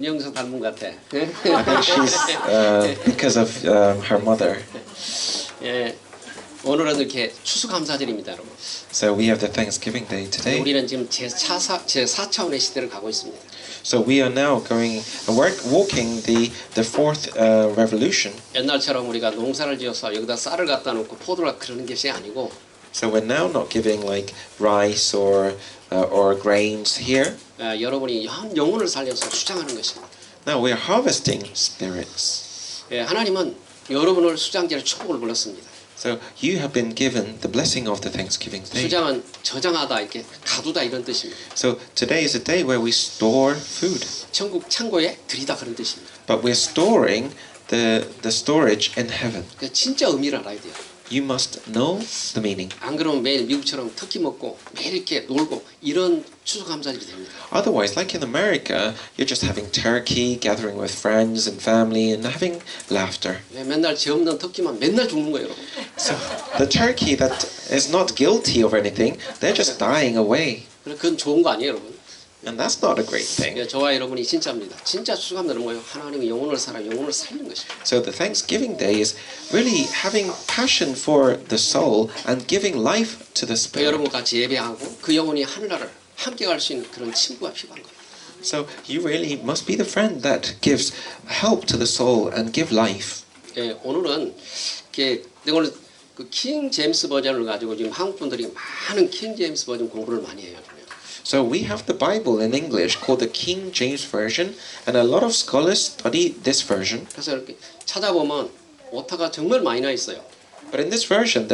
영서 닮은 것 같아. I think she's because of her mother. 예, 오늘은 이렇게 추수감사절입니다, 여러분. So we have the Thanksgiving Day today. 우리는 지금 제4차원의 시대를 가고 있습니다. So we are now walking the fourth revolution. 옛날처럼 우리가 농사를 지어서 여기다 쌀을 갖다 놓고 포도를 그러는 것이 아니고. So we're now not giving like rice or grains here. 여러분이 영혼을 살려서 수장하는 것입니다. Now we are harvesting spirits. 예, 하나님은 여러분을 수장제를 축복을 불렀습니다. So you have been given the blessing of the Thanksgiving Day. 수장은 저장하다, 이렇게 가두다 이런 뜻입니다. So today is a day where we store food. 천국 창고에 들이다 그런 뜻입니다. But we're storing the storage in heaven. 그 진짜 의미를 알아야 돼요. You must know the meaning. 안 그러면 매일 미국처럼 터키 먹고 매일 이렇게 놀고 이런 추수감사절이 됩니다. Otherwise, like in America, you're just having turkey, gathering with friends and family, and having laughter. 맨날 죄 없는 터키만 맨날 죽는 거예요, 여러분. So the turkey that is not guilty of anything, they're just dying away. 그건 좋은 거 아니에요, 여러분. And that's not a great thing. 저와 여러분이 진짜입니다. 진짜 추수감사는 뭐예요? 하나님의 영혼을 영혼을 살리는 것입니다. So the Thanksgiving Day is really having passion for the soul and giving life to the spirit. 여러분과 같이 예배하고 그 영혼이 하늘나라를 함께 갈 수 있는 그런 친구가 필요한 거예요. So you really must be the friend that gives help to the soul and give life. 예, 오늘은 오늘 킹 제임스 버전을 가지고 지금 한국 분들이 많은 킹 제임스 버전 공부를 많이 해요. So we have the Bible in English called the King James Version, and a lot of scholars study this version. 그래서 이렇게 찾아보면 오타가 정말 많이 나 있어요. But in this version,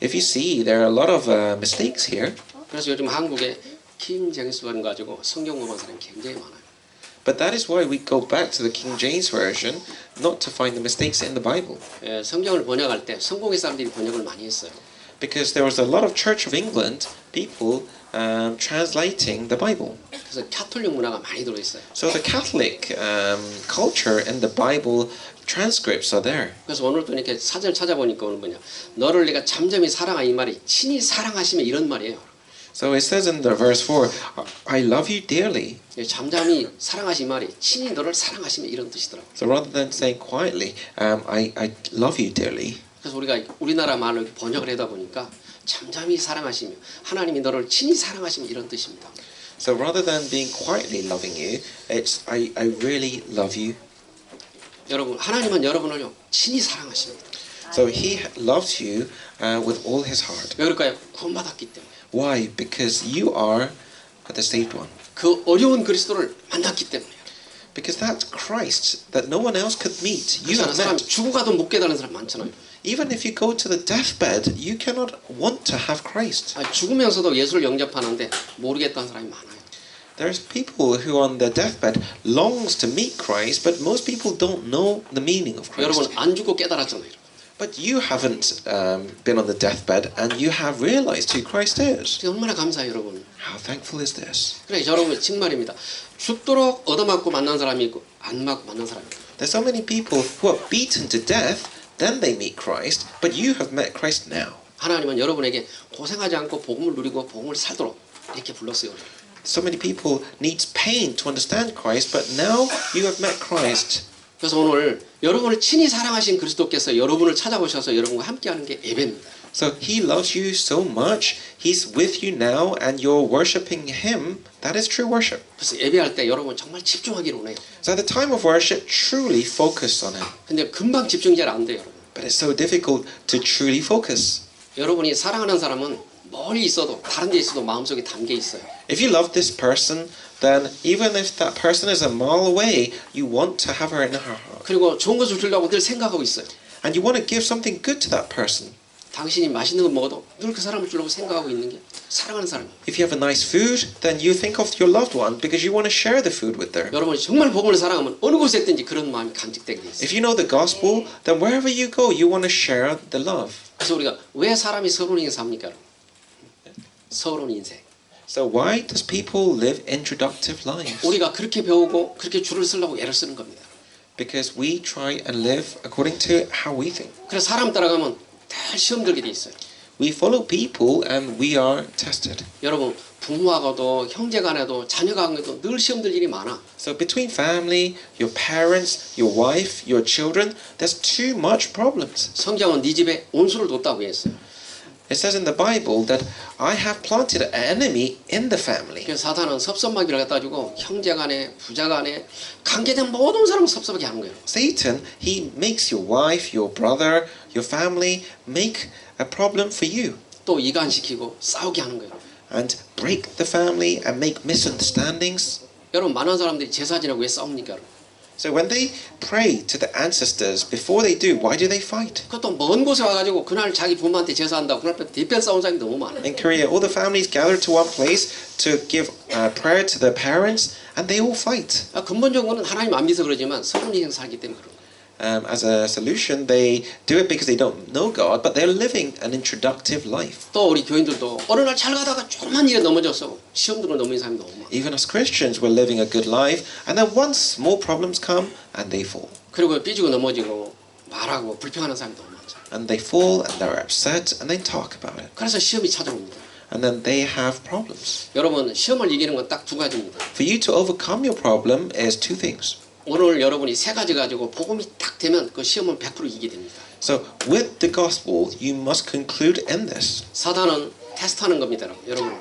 if you see, there are a lot of mistakes here. 그래서 요즘 한국에 킹 제임스 버전 가지고 성경 공부하는 사람이 굉장히 많아요. But that is why we go back to the King James Version, not to find the mistakes in the Bible. 예, 성경을 번역할 때 성공의 사람들이 번역을 많이 했어요. Because there was a lot of Church of England people translating the Bible. 그래서 가톨릭 문화가 많이 들어 있어요. So the Catholic culture and the Bible transcripts are there. 그래서 오늘 또 이렇게 사전을 찾아보니까 오늘 뭐냐, 너를 내가 잠잠히 사랑하 이 말이 친히 사랑하시면 이런 말이에요. So it says in the verse 4, I love you dearly. 잠잠히 사랑하시 이 말이 친히 너를 사랑하시면 이런 뜻이더라고요. So rather than saying quietly, I love you dearly. 그래서 우리가 우리나라 말로 번역을 하다 보니까 잠잠히 사랑하시며 하나님이 너를 친히 사랑하시면 이런 뜻입니다. So rather than being quietly loving you, it's I really love you. 여러분, 하나님은 여러분을 친히 사랑하십니다. So He loves you with all His heart. 왜 그럴까요? 구원받았기 때문에. Why? Because you are the saved one. 그 어려운 그리스도를 만났기 때문에. Because that's Christ that no one else could meet. You 그래서 have 사람 met. 죽어가도 못 깨달은 사람 많잖아요. Even if you go to the deathbed, you cannot want to have Christ. 죽으면서도 예수를 영접하는데 모르겠다는 사람이 많아요. There's people who on their deathbed longs to meet Christ, but most people don't know the meaning of Christ. 여러분 안 죽고 깨달았잖아요. But you haven't been on the deathbed and you have realized who Christ is. 얼마나 감사해요, 여러분. How thankful is this? 그래, 여러분 정말입니다. 죽도록 얻어맞고 만난 사람이 있고 안 맞고 만난 사람이 있고. There's so many people who are beaten to death, then they meet Christ, but you have met Christ now. 하나님은 여러분에게 고생하지 않고 복음을 누리고 복음을 살도록 이렇게 불렀어요. So many people needs pain to understand Christ, but now you have met Christ. 그래서 오늘 여러분을 친히 사랑하신 그리스도께서 여러분을 찾아오셔서 여러분과 함께하는 게 예배입니다. So He loves you so much, He's with you now, and you're worshiping Him. That is true worship. 그래서 예배할 때 여러분 정말 집중하기를 원해요. So at the time of worship, truly focus on Him. 근데 금방 집중이 잘 안 돼요, 여러분. But it's so difficult to truly focus. 여러분이 사랑하는 사람은 멀리 있어도 다른 데 있어도 마음속에 담겨 있어요. If you love this person, then even if that person is a mile away, you want to have her in her heart. 그리고 좋은 것을 주려고 늘 생각하고 있어요. And you want to give something good to that person. 당신이 맛있는 거 먹어도 늘 그 사람을 주려고 생각하고 있는 게 사랑하는 사람이에요. If you have a nice food, then you think of your loved one because you want to share the food with her. 여러분이 정말 복음을 사랑하면 어느 곳에 있든지 그런 마음이 간직되게 돼 있어요. If you know the gospel, then wherever you go, you want to share the love. 그래서 우리가 왜 사람이 서러운 인생 삽니까? 서러운 인생. So why does people live introductive lives? 우리가 그렇게 배우고 그렇게 줄을 쓰려고 애를 쓰는 겁니다. Because we try and live according to how we think. 그래서 사람 따라가면 늘 시험 들게 돼 있어요. We follow people and we are tested. 여러분 부모하고도 형제간에도 자녀간에도 늘 시험들 일이 많아. So between family, your parents, your wife, your children, there's too much problems. 성경은 네 집에 온수를 뒀다고 했어요. It says in the Bible that I have planted an enemy in the family. 그래서 사탄은 섭섭마귀를 갖다 주고 형제간에 부자간에 관계된 모든 사람을 섭섭하게 하는 거예요. Satan, he makes your wife, your brother, your family make a problem for you 또 이간시키고 싸우게 하는 거예요. and break the family and make misunderstandings. 여러분 많은 사람들이 제사 지내고 왜 싸웁니까? So when they pray to the ancestors, before they do, why do they fight? 그것도 먼 곳에 와가지고 그날 자기 부모한테 제사한다고 그날 대편 싸운 사람이 너무 많아요. In Korea, all the families gather to one place to give prayer to their parents, and they all fight. 근본적으로는 하나님 안 믿어서 그러지만 서론 인생 살기 때문에 그런 거예요. As a solution, they do it because they don't know God, but they're living an introductive life. 또 우리 교인들도 어느 날 잘 가다가 조그만 일에 넘어져서 시험 들고 넘어진 사람이 너무 많아요. Even as Christians, we're living a good life, and then once small problems come, and they fall. 그리고 삐지고 넘어지고 말하고 불평하는 사람이 너무 많죠. And they fall, and they're upset, and they talk about it. 그래서 시험이 찾아옵니다. And then they have problems. 여러분 시험을 이기는 건 딱 두 가지입니다. For you to overcome your problem is two things. 오늘 여러분이 세 가지 가지고 복음이 딱 되면 그 시험은 100% 이기게 됩니다. So with the gospel, you must conclude in this. 사단은 테스트하는 겁니다, 여러분.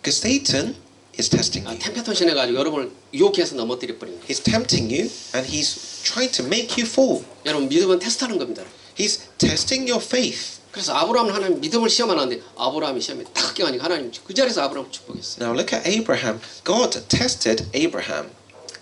Because Satan is testing you. 템페톤 해가지고 여러분을 유혹해서 넘어뜨려 버리는 거예요. He's tempting you, and he's trying to make you fall. 여러분 믿음은 테스트하는 겁니다. He's testing your faith. 그래서 아브라함은 하나님 믿음을 시험하는데 아브라함이 시험에 딱 합격하니까 하나님 그 자리에서 아브라함을 축복했어요. Now look at Abraham. God tested Abraham.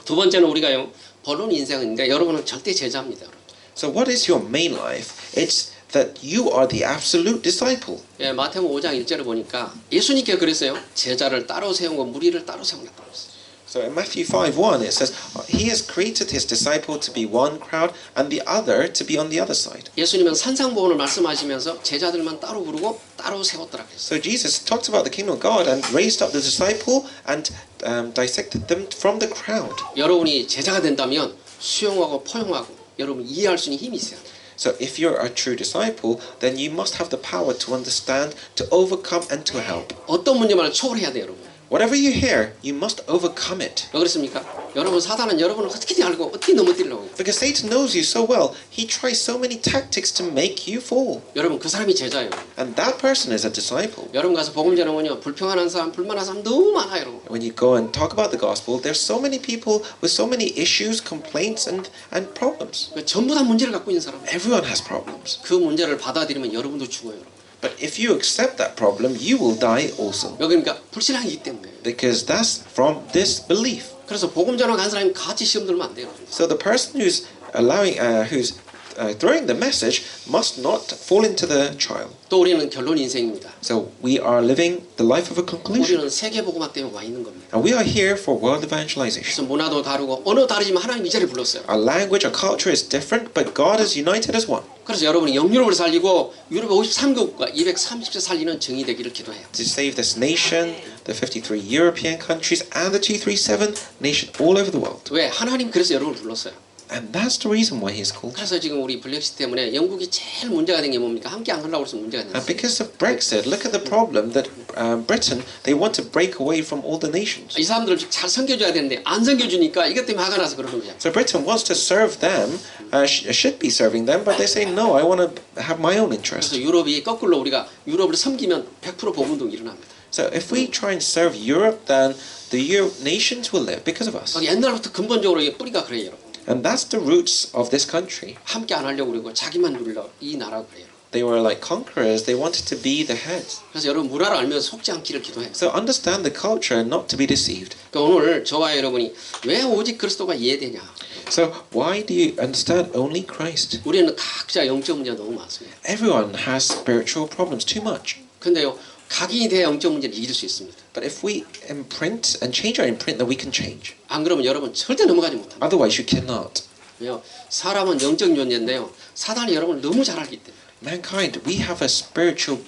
두 번째는 우리가요 본론 인생인데 여러분은 절대 제자입니다. So what is your main life? It's that you are the absolute disciple. 예, 마태복음 5장 1절을 보니까 예수님께서 그랬어요. 제자를 따로 세우고 무리를 따로 세우겠다고 했어요. So in Matthew 5:1 it says he has created his disciple to be one crowd and the other to be on the other side. 예수님은 산상보훈을 말씀하시면서 제자들만 따로 부르고 따로 세웠더라 그랬어요. So Jesus talked about the kingdom of God and raised up the disciple and dissected them from the crowd. 여러분이 제자가 된다면 수용하고 포용하고 여러분 이해할 수 있는 힘이 있어요. So if you're a true disciple, then you must have the power to understand, to overcome and to help. 어떤 문제만을 초월해야 돼요, 여러분. Whatever you hear, you must overcome it. 왜 그렇습니까? 여러분 사단은 여러분을 어떻게든 알고 어떻게 넘어뜨리려고 해요. Because Satan knows you so well, he tries so many tactics to make you fall. 여러분 그 사람이 제자예요. And that person is a disciple. 여러분 가서 복음 전하면요 불평하는 사람, 불만한 사람 너무 많아요, 여러분. When you go and talk about the gospel, there's so many people with so many issues, complaints, and problems. 전부 다 문제를 갖고 있는 사람. Everyone has problems. 그 문제를 받아들이면 여러분도 죽어요, 여러분. But if you accept that problem, you will die also. 왜 그러니까 불신앙이기 때문에. Because that's from this belief. 그래서 복음 전하 간 사람이 같이 시험 들면 안 돼요. So the person who's throwing the message must not fall into the trial. 또 우리는 결론 인생입니다. So we are living the life of a conclusion. 우리는 세계 복음화 때문에 와 있는 겁니다. And we are here for world evangelization. 그래서 문화도 다르고 언어 다르지만 하나님 이 자리에 불렀어요. Our language, our culture is different, but God is united as one. 그래서 여러분이 영유럽을 살리고 유럽의 53개국과 230세 살리는 정의 되기를 기도해요. To save this nation, the 53 European countries, and the 237 nation all over the world. 왜? 하나님 그래서 여러분을 불렀어요. And that's the reason why He's called. 그래서 지금 우리 블랙시트 때문에 영국이 제일 문제가 된 게 뭡니까? 함께 안 가려고 해서 문제가 And 됐어요. because of Brexit, look at the problem that Britain, they want to break away from all the nations. 이 사람들을 잘 섬겨줘야 되는데 안 섬겨주니까 이것 때문에 화가 나서 그러는 거야. So Britain wants to serve them, should be serving them, but they say, no, I want to have my own interest. 그래서 유럽이 거꾸로 우리가 유럽을 섬기면 100% 복음운동이 일어납니다. So if we try and serve Europe, then the Europe nations will live because of us. 옛날부터 근본적으로 이게 뿌리가 그래요, 여러분. And that's the roots of this country. 함께 안 하려고 그러고 자기만 누리려 이 나라 그래요. They were like conquerors. They wanted to be the heads. 그래서 여러분 문화를 알면서 속지 않기를 기도해요. So understand the culture, not to be deceived. 그러니까 오늘 저와 여러분이 왜 오직 그리스도가 이해되냐? So why do you understand only Christ? 우리는 각자 영적 문제가 너무 많습니다. Everyone has spiritual problems, too much. 근데요, 각인이 돼야 영적 문제를 이길 수 있습니다. But if we imprint and change our imprint, then we can change. 안 그러면 여러분 절대 넘어가지 못합니다. Otherwise, you cannot. 왜요? 사람은 영적 존재인데요. 사단이 여러분을 너무 잘 알기 때문에. Mankind, we are a spiritual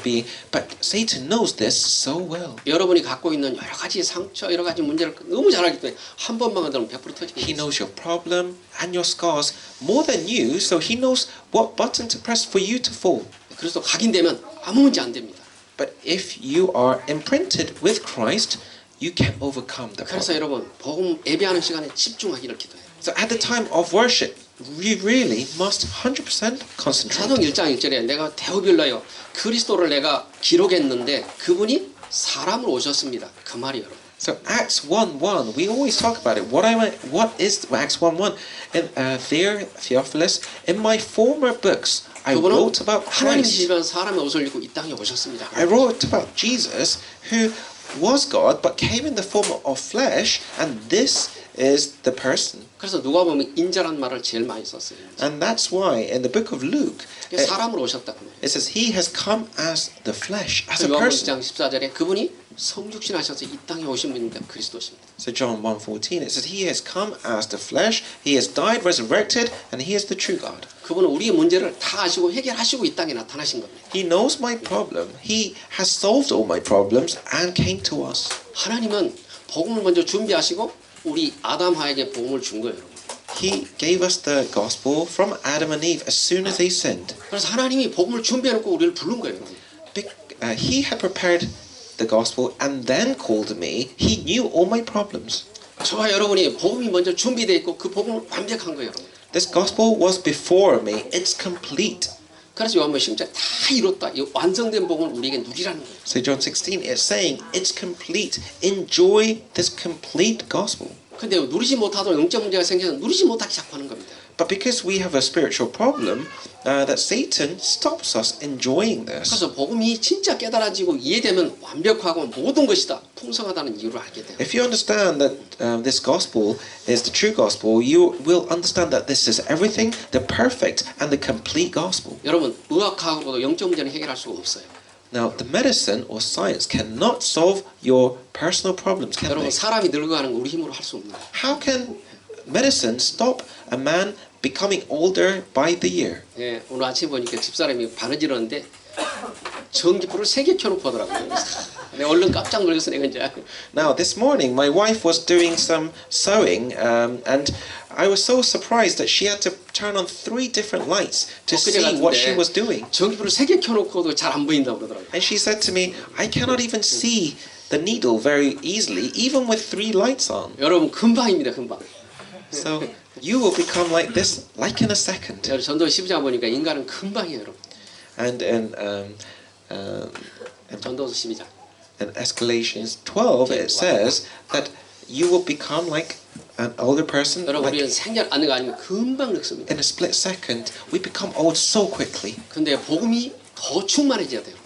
being, but Satan knows this so well. 여러분이 갖고 있는 여러 가지 상처, 여러 가지 문제를 너무 잘 알기 때문에 한 번만 건드리면 100% 터지게 He 돼요. knows your problem and your scars more than you, so he knows what button to press for you to fall. 그래서 각인되면 아무 문제 안 됩니다. But if you are imprinted with Christ, you can overcome the 그래서 problem. 여러분 복음 예배하는 시간에 집중하기를 기도해요. So at the time of worship, we really must 100% concentrate. 사도행 1장 1절에 내가 데오빌러요 그리스도를 내가 기록했는데 그분이 사람으로 오셨습니다. 그 말이에요, 여러분. So Acts 1:1, we always talk about it. What is Acts 1:1? And there, Theophilus, in my former books, I 그분은 wrote about 하나님 Christ. 지변 사람의 옷을 입고 이 땅에 오셨습니다. I wrote about Jesus, who was God but came in the form of flesh, and this is the person. 그래서 누가 보면 인자란 말을 제일 많이 썼어요. And that's why in the book of Luke, 사람으로 오셨다 그 말이에요. it says he has come as the flesh, as a 요한복음 person. 1장 14절에 그분이 성육신 하셔서 이 땅에 오신 분인데 그리스도십니다. So John 1:14, it says he has come as the flesh, he has died, resurrected, and he is the true God. 그분은 우리의 문제를 다 아시고 해결하시고 이 땅에 나타나신 겁니다. He knows my problem. He has solved all my problems and came to us. 하나님은 복음을 먼저 준비하시고 우리 아담하에게 복음을 준 거예요, 여러분. He gave us the gospel from Adam and Eve as soon as they sinned. 그래서 하나님이 복음을 준비해놓고 우리를 부른 거예요, 여러분. He had prepared the gospel and then called me. He knew all my problems. 저와 여러분이 복음이 먼저 준비되어 있고 그 복음은 완벽한 거예요, 여러분. This gospel was before me. It's complete. 그래서 요한복음 10장 다 이뤘다. 이 완성된 복음을 우리에게 누리라는 거예요. So John 16 is saying it's complete. Enjoy this complete gospel. 근데 누리지 못하도록 영적 문제가 생겨서 누리지 못하기 자꾸 하는 겁니다. But because we have a spiritual problem, that Satan stops us enjoying this. 그래서 복음이 진짜 깨달아지고 이해되면 완벽하고 모든 것이 다 풍성하다는 이유를 알게 돼요. If you understand that this gospel is the true gospel, you will understand that this is everything, the perfect and the complete gospel. 여러분 의학하고도 영적 문제는 해결할 수가 없어요. Now, the medicine or science cannot solve your personal problems, can 여러분 they? 사람이 늙어가는 거 우리 힘으로 할 수 없는 거예요. How can medicine stop a man becoming older by the year? 예, 오늘 아침 보니까 집사람이 바느질하는데 전기불을 3개 켜놓고 하더라고요. 내가 얼른 깜짝 놀라서 내가 이제 Now, this morning, my wife was doing some sewing, and I was so surprised that she had to turn on 3 different lights to 엊그제 see what she 같은데 was doing. 전기불을 3개 켜놓고도 잘 안 보인다고 그러더라고요. And she said to me, I cannot even see the needle very easily, even with 3 lights on. 여러분 금방입니다, 금방. So you will become like this, like in a second. 여러분 전도 12장 보니까 인간은 금방이에요, 여러분. And in 전도서 12장. Escalations 12, it says that you will become like an older person. 여러분 Like 우리는 생전 아는 거 아니면 금방 늙습니다. in a split second, we become old so quickly. 근데 복음이 더 충만해져야 돼요.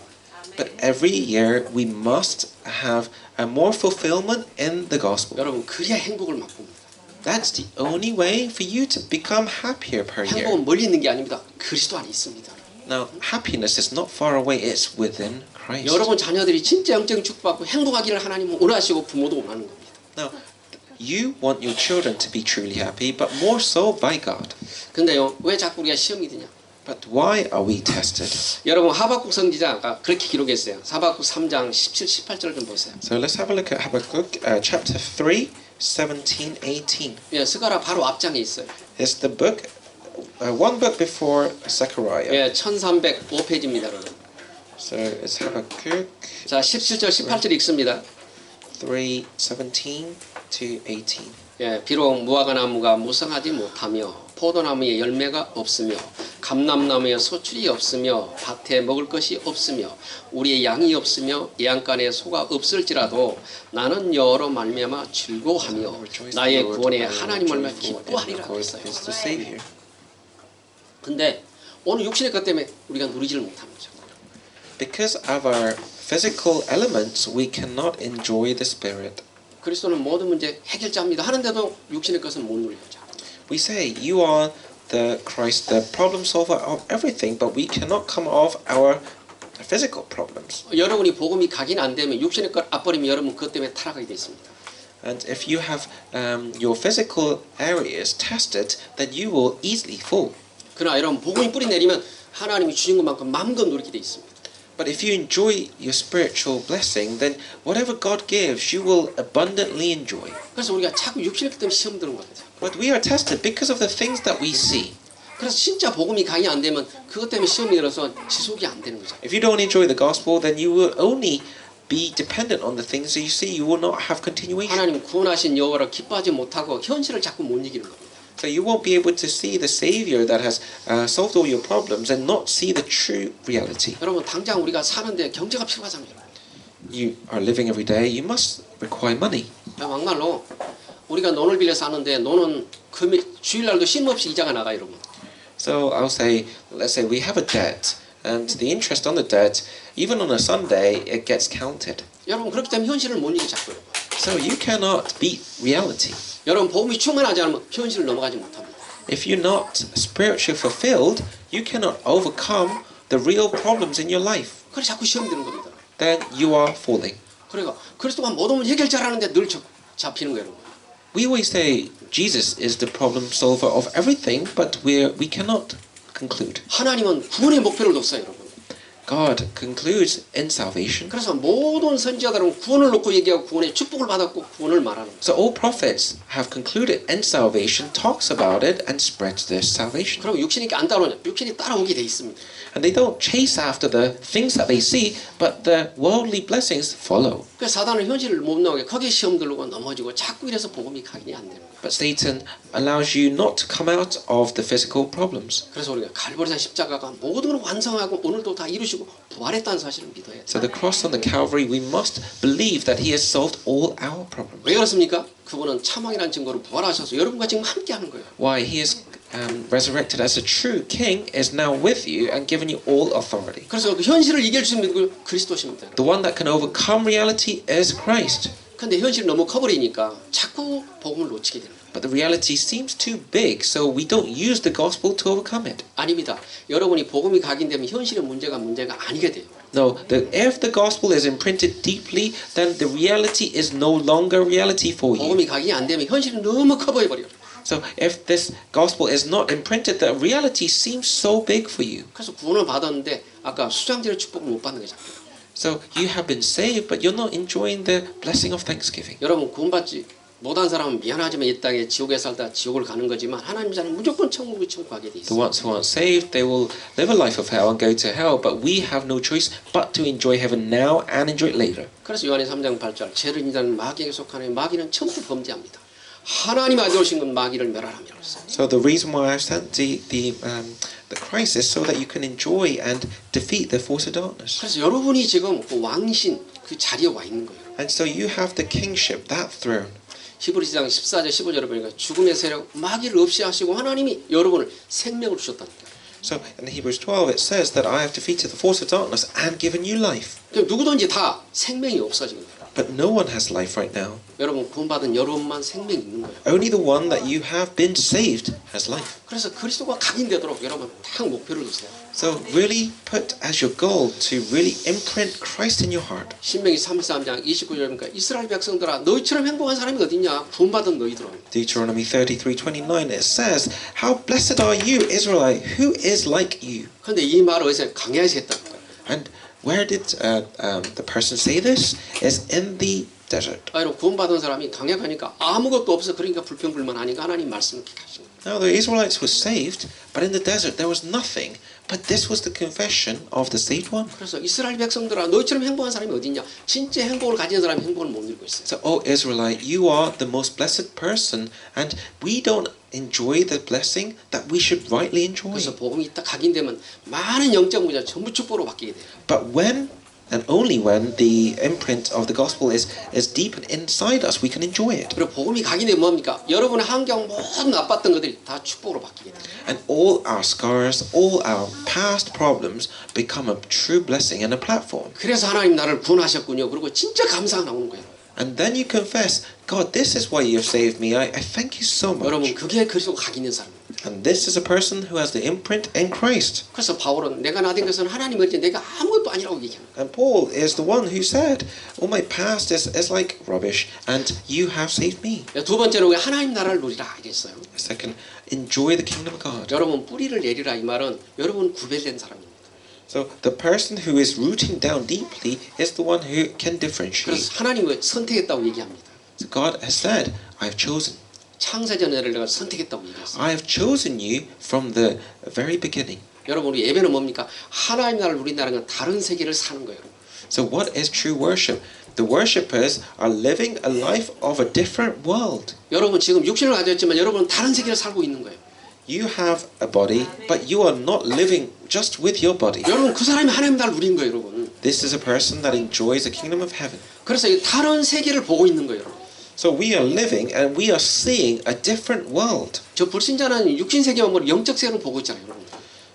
But every year we must have a more fulfillment in the gospel. 여러분 그래야 행복을 맛봅니다. That's the only way for you to become happier per year. 행복은 멀리 있는 게 아닙니다. 그리스도 안에 있습니다. Now, happiness is not far away, it's within Christ. 여러분 자녀들이 진짜 영적인 축복받고 행복하기를 하나님은 원하시고 부모도 원하는 겁니다. Now, you want your children to be truly happy, but more so by God. 근데요, 왜 자꾸 우리가 시험이 드냐? But why are we tested? 여러분 하박국 선지자가 그렇게 기록했어요. 하박국 3장 17, 18절 좀 보세요. So let's have a look at Habakkuk chapter 3, 17, 18. 예, 스가랴 바로 앞장에 있어요. It's the book, one book before Zechariah. 예, 1305페이지입니다, 여러분. So it's Habakkuk 자, 17절, 18절 읽습니다. 3, 17 to 18. 예, 비록 무화과 나무가 무성하지 못하며 포도나무에 열매가 없으며 감람나무에 소출이 없으며 밭에 먹을 것이 없으며 우리의 양이 없으며 예양간에 소가 없을지라도 나는 여호와로 말미암아 즐거워하며 나의 구원의 하나님을 말미암아 기뻐하리라 했어요. Is the Savior. 근데 오늘 육신의 것 때문에 우리가 누리지를 못합니다. Because of our physical elements, we cannot enjoy the Spirit. 그리스도는 모든 문제 해결자입니다. 하는데도 육신의 것은 못 누리죠. We say, you are the Christ, the problem solver of everything, but we cannot come off our physical problems. 여러분이 복음이 각인 안 되면 육신의 것 안 버리면 여러분 그것 때문에 타락하게 돼 있습니다. And if you have your physical areas tested, then you will easily fall. 그러나 여러분 복음이 뿌리 내리면 하나님이 주신 것만큼 마음껏 누리게 돼 있습니다. But if you enjoy your spiritual blessing, then whatever God gives, you will abundantly enjoy. 그래서 우리가 자꾸 육신의 것 때문에 시험 드는 겁니다. But we are tested because of the things that we see. 그래서 진짜 복음이 강의 안 되면 그것 때문에 시험이 들어서 지속이 안 되는 거죠. If you don't enjoy the gospel, then you will only be dependent on the things that you see. You will not have continuation. 하나님 구원하신 여호와를 기뻐하지 못하고 현실을 자꾸 못 이기는 겁니다. So you won't be able to see the Savior that has solved all your problems and not see the true reality. 여러분 당장 우리가 사는데 경제가 필요하잖아요. You are living every day. You must require money. 막말로 우리가 논을 빌려 사는데 논은 주일날도 쉼없이 이자가 나가 여러분. So I'll say, let's say we have a debt, and the interest on the debt, even on a Sunday, it gets counted. 여러분 그렇기 때문에 현실을 못 이기 자꾸. So you cannot beat reality. 여러분 복음이 충만하지 않으면 현실을 넘어가지 못합니다. If you're not spiritually fulfilled, you cannot overcome the real problems in your life. 그래서 자꾸 시험 드는 겁니다. Then you are falling. 그러니까 그리스도가 모든 해결자라는데 늘 잡히는 거예요, 여러분. We always say Jesus is the problem solver of everything, but we cannot conclude. 하나님은 구원의 목표를 뒀어요, 여러분. God concludes in salvation. 그래서 모든 선지자들은 구원을 놓고 얘기하고 구원의 축복을 받았고 구원을 말하는 거예요. So all prophets have concluded in salvation, talks about it, and spreads their salvation. 그럼 육신이 안 따라오냐? 육신이 따라오게 돼 있습니다. And they don't chase after the things that they see, but the worldly blessings follow. 그래서 사단은 현실을 못 나오게 거기에 시험 들고 넘어지고 자꾸 이래서 복음이 각인이 안 되는 거예요. But Satan allows you not to come out of the physical problems. 그래서 우리가 갈보리산 십자가가 모든 걸 완성하고 오늘도 다 이루시고 부활했다는 사실을 믿어야 돼요. So the cross on the Calvary, we must believe that He has solved all our problems. 왜 그렇습니까? 그분은 참왕이라는 증거로 부활하셔서 여러분과 지금 함께하는 거예요. Why? He is resurrected as a true King, is now with you and given you all authority. 그래서 그 현실을 이길 수 있는 그 그리스도십니다. The one that can overcome reality is Christ. 근데 현실이 너무 커버리니까 자꾸 복음을 놓치게 되는 거예요. But the reality seems too big, so we don't use the gospel to overcome it. 아닙니다. 여러분이 복음이 각인되면 현실의 문제가 아니게 돼요. No, if the gospel is imprinted deeply, then the reality is no longer reality for you. 복음이 각인이 안 되면 현실이 너무 커버해버려요. So if this gospel is not imprinted, the reality seems so big for you. 그래서 구원을 받았는데 아까 수장제의 축복을 못 받는 거죠. So you have been saved, but you're not enjoying the blessing of thanksgiving. 여러분 구원받지 못한 사람은 미안하지만 이 땅에 지옥에 살다 지옥을 가는 거지만 하나님 자는 무조건 천국에 가게 돼 The 있어요. ones who aren't saved, they will live a life of hell and go to hell, but we have no choice but to enjoy heaven now and enjoy it later. 그래서 요한의 3장 8절 죄를 인자는 마귀에게 속하는 마귀는 처음부터 범죄합니다. 하나님 아들 오신 건 마귀를 멸하라고 했어요. So the reason why I've sent the Christ is so that you can enjoy and defeat the force of darkness. 그래서 여러분이 지금 그 왕신 그 자리에 와 있는 거예요. And so you have the kingship, that throne. 히브리서 14절 15절에 보니까 죽음의 세력 마귀를 없이 하시고 하나님이 여러분을 생명을 주셨다니까. So in Hebrews 12 it says that I have defeated the force of darkness and given you life. 누구든지 다 생명이 없어지는 거예요. But no one has life right now. 여러분 구원받은 여러분만 생명이 있는 거예요. Only the one that you have been saved has life. 그래서 그리스도가 각인되도록 여러분 딱 목표를 두세요. So really put as your goal to really imprint Christ in your heart. 신명기 33장 29절 보니까 이스라엘 백성들아 너희처럼 행복한 사람이 어딨냐 구원받은 너희들아. Deuteronomy 33:29 it says, "How blessed are you, Israelite, who is like you." 그런데 이 말을 어디서 강야에서 했다는 거예요. And where did the person say this? Is in the desert. 여러분 구원받은 사람이 강야 가니까 아무것도 없어 그러니까 불평불만하니까 하나님 말씀을 이렇게 하시는 거예요. Now the Israelites were saved, but in the desert there was nothing. But this was the confession of the saved one. 그래서 이스라엘 백성들아 너희처럼 행복한 사람이 어딨냐? 진짜 행복을 가진 사람이 행복을 못 누리고 있어요. So, oh Israelite, you are the most blessed person, and we don't enjoy the blessing that we should rightly enjoy. 그래서 복음이 딱 각인되면 많은 영적 문제가 전부 축복으로 바뀌게 돼요. But when and only when the imprint of the gospel is deep and inside us, we can enjoy it. 그리고 복음이 각인되면 뭡니까? 여러분의 환경 모든 나빴던 것들이 다 축복으로 바뀌게 돼요. And all our scars, all our past problems become a true blessing and a platform. 그래서 하나님 나를 구원하셨군요. 그리고 진짜 감사가 나오는 거예요. And then you confess, God, this is why you have saved me. I thank you so 여러분 much. 그게 그리스도가 각인된 사람입니다. And this is a person who has the imprint in Christ. 그래서 바울은 내가 나된 것은 하나님 어찌 내가 아무것도 아니라고 얘기합니다. And Paul is the one who said, all my past is like rubbish, and you have saved me. 두 번째로 하나님 나라를 누리라 이랬어요. Second, enjoy the kingdom of God. 여러분 뿌리를 내리라 이 말은 여러분 구별된 사람입니다. So the person who is rooting down deeply is the one who can differentiate. 그래서 하나님을 선택했다고 얘기합니다. So God has said, I have chosen. 창세전에 내가 선택했다고 얘기했어요. I have chosen you from the very beginning. 여러분 우리 예배는 뭡니까? 하나님 나라를 누린다는 건 다른 세계를 사는 거예요. So what is true worship? The worshippers are living a life of a different world. 여러분 지금 육신을 가졌지만 여러분은 다른 세계를 살고 있는 거예요. You have a body, but you are not living just with your body. 여러분 그 사람이 하나님 나라를 누린 거예요, 여러분. This is a person that enjoys the kingdom of heaven. 그래서 이 다른 세계를 보고 있는 거예요, 여러분. So we are living and we are seeing a different world. 저 불신자는 육신 세계만 보고 영적 세계를 보고 있잖아요, 여러분.